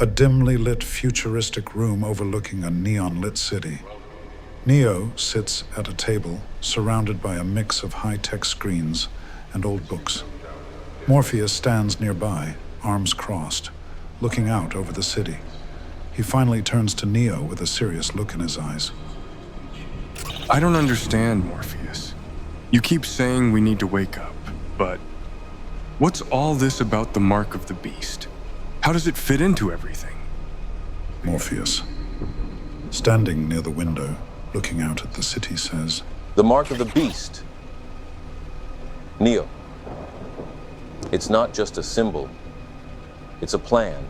A dimly lit futuristic room overlooking a neon-lit city. Neo sits at a table surrounded by a mix of high-tech screens and old books. Morpheus stands nearby, arms crossed, looking out over the city. He finally turns to Neo with a serious look in his eyes. I don't understand, Morpheus. You keep saying we need to wake up, but what's all this about the mark of the beast? How does it fit into everything? Morpheus, standing near the window, looking out at the city, says, The mark of the beast. Neo. It's not just a symbol. It's a plan.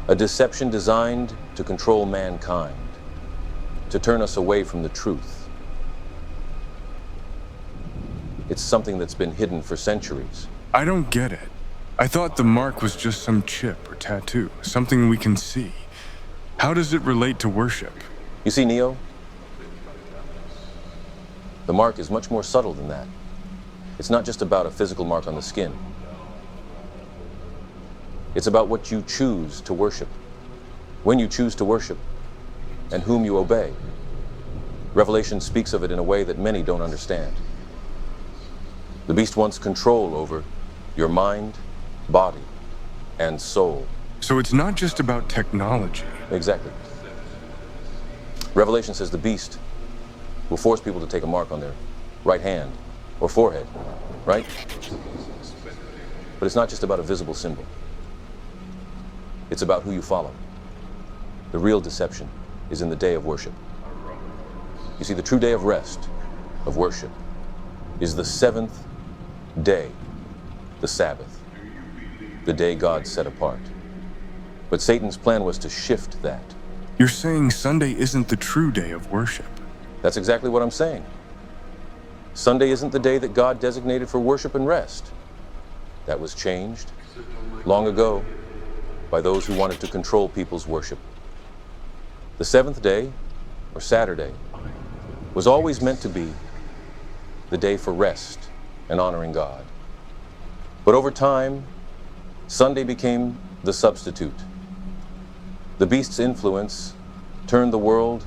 A deception designed to control mankind, to turn us away from the truth. It's something that's been hidden for centuries. I don't get it. I thought the mark was just some chip or tattoo, something we can see. How does it relate to worship? You see, Neo, the mark is much more subtle than that. It's not just about a physical mark on the skin. It's about what you choose to worship, when you choose to worship, and whom you obey. Revelation speaks of it in a way that many don't understand. The beast wants control over your mind, body, and soul. So it's not just about technology. Exactly. Revelation says the beast will force people to take a mark on their right hand or forehead, right? But it's not just about a visible symbol. It's about who you follow. The real deception is in the day of worship. You see, the true day of rest, of worship, is the seventh day, the Sabbath, the day God set apart. But Satan's plan was to shift that. You're saying Sunday isn't the true day of worship. That's exactly what I'm saying. Sunday isn't the day that God designated for worship and rest. That was changed long ago by those who wanted to control people's worship. The seventh day, or Saturday, was always meant to be the day for rest and honoring God. But over time, Sunday became the substitute. The beast's influence turned the world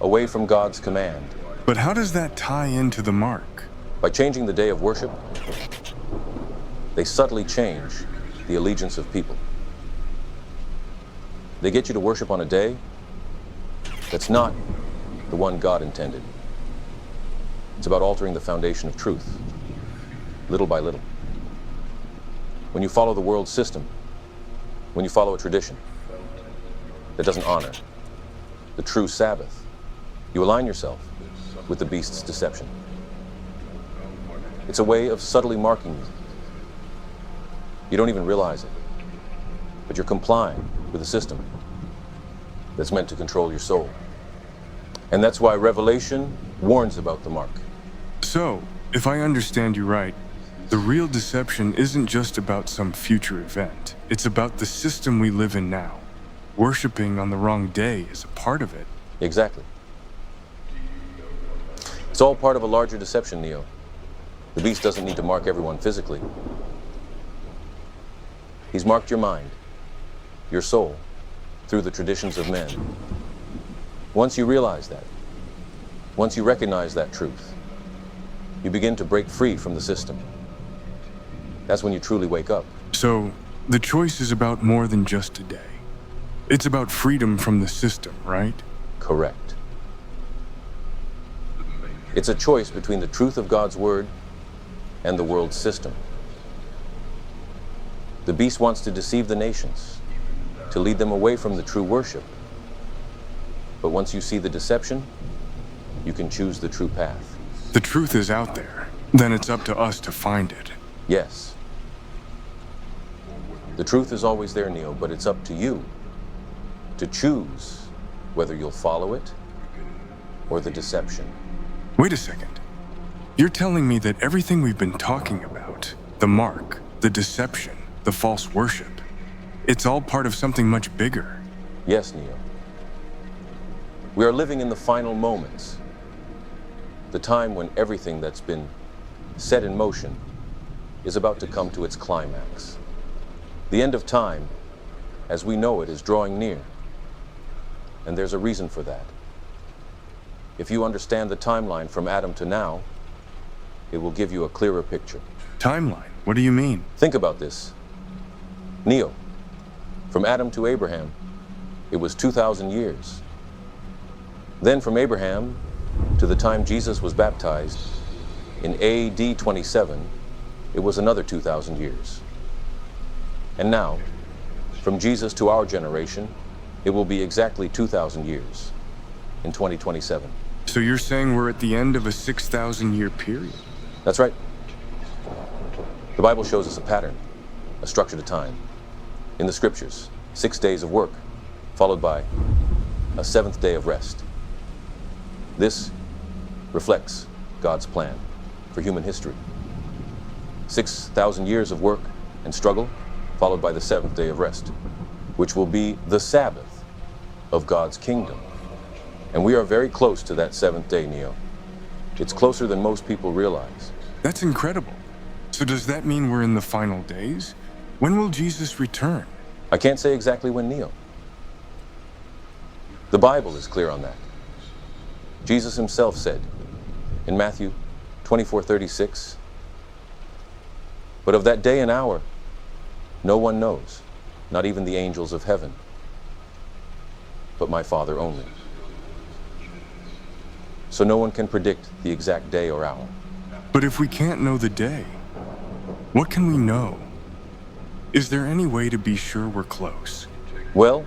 away from God's command. But how does that tie into the mark? By changing the day of worship, they subtly change the allegiance of people. They get you to worship on a day that's not the one God intended. It's about altering the foundation of truth, little by little. When you follow the world system, when you follow a tradition that doesn't honor the true Sabbath, you align yourself with the beast's deception. It's a way of subtly marking you. You don't even realize it, but you're complying with a system that's meant to control your soul. And that's why Revelation warns about the mark. So, if I understand you right, the real deception isn't just about some future event. It's about the system we live in now. Worshipping on the wrong day is a part of it. Exactly. It's all part of a larger deception, Neo. The beast doesn't need to mark everyone physically. He's marked your mind, your soul, through the traditions of men. Once you realize that, once you recognize that truth, you begin to break free from the system. That's when you truly wake up. So, the choice is about more than just a day. It's about freedom from the system, right? Correct. It's a choice between the truth of God's word and the world's system. The beast wants to deceive the nations, to lead them away from the true worship. But once you see the deception, you can choose the true path. The truth is out there. Then it's up to us to find it. Yes. The truth is always there, Neo, but it's up to you to choose whether you'll follow it or the deception. Wait a second. You're telling me that everything we've been talking about, the mark, the deception, the false worship, it's all part of something much bigger. Yes, Neo. We are living in the final moments, the time when everything that's been set in motion is about to come to its climax. The end of time as we know it is drawing near. And there's a reason for that. If you understand the timeline from Adam to now, it will give you a clearer picture. Timeline? What do you mean? Think about this. Neo, from Adam to Abraham, it was 2,000 years. Then from Abraham to the time Jesus was baptized, in AD 27, it was another 2,000 years. And now, from Jesus to our generation, it will be exactly 2,000 years in 2027. So you're saying we're at the end of a 6,000-year period? That's right. The Bible shows us a pattern, a structure to time. In the scriptures, 6 days of work, followed by a 7th day of rest. This reflects God's plan for human history. 6,000 years of work and struggle, followed by the 7th day of rest, which will be the Sabbath of God's kingdom. And we are very close to that 7th day, Neo. It's closer than most people realize. That's incredible. So does that mean we're in the final days? When will Jesus return? I can't say exactly when, Neo. The Bible is clear on that. Jesus himself said in Matthew 24:36, "But of that day and hour, no one knows, not even the angels of heaven, but my Father only." So no one can predict the exact day or hour. But if we can't know the day, what can we know? Is there any way to be sure we're close? Well,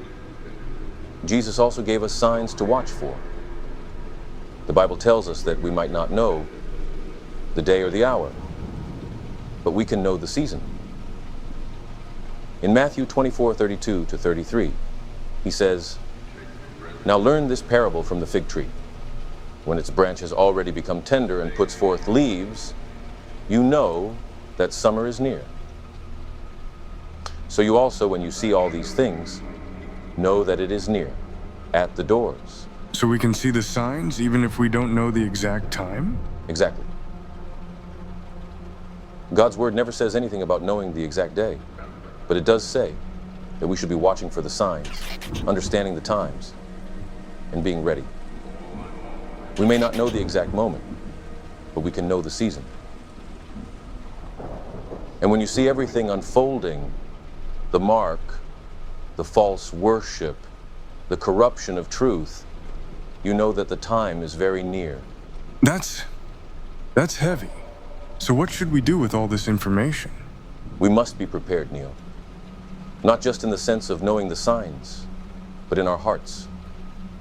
Jesus also gave us signs to watch for. The Bible tells us that we might not know the day or the hour, but we can know the season. In Matthew 24:32-33, he says, "Now learn this parable from the fig tree. When its branch has already become tender and puts forth leaves, you know that summer is near. So you also, when you see all these things, know that it is near, at the doors." So we can see the signs even if we don't know the exact time? Exactly. God's word never says anything about knowing the exact day, but it does say that we should be watching for the signs, understanding the times, and being ready. We may not know the exact moment, but we can know the season. And when you see everything unfolding, the mark, the false worship, the corruption of truth, you know that the time is very near. That's heavy. So what should we do with all this information? We must be prepared, Neo. Not just in the sense of knowing the signs, but in our hearts,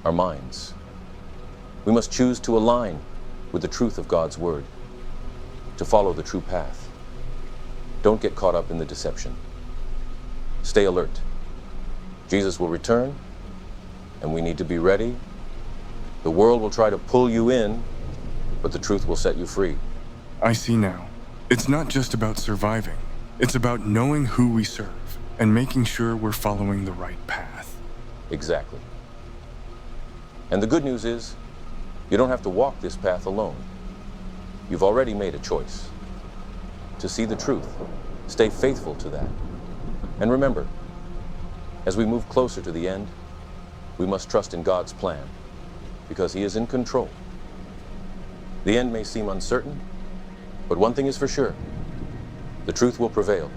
our minds. We must choose to align with the truth of God's word, to follow the true path. Don't get caught up in the deception. Stay alert. Jesus will return, and we need to be ready. The world will try to pull you in, but the truth will set you free. I see now. It's not just about surviving. It's about knowing who we serve and making sure we're following the right path. Exactly. And the good news is, you don't have to walk this path alone. You've already made a choice to see the truth. Stay faithful to that. And remember, as we move closer to the end, we must trust in God's plan, because He is in control. The end may seem uncertain, but one thing is for sure: the truth will prevail.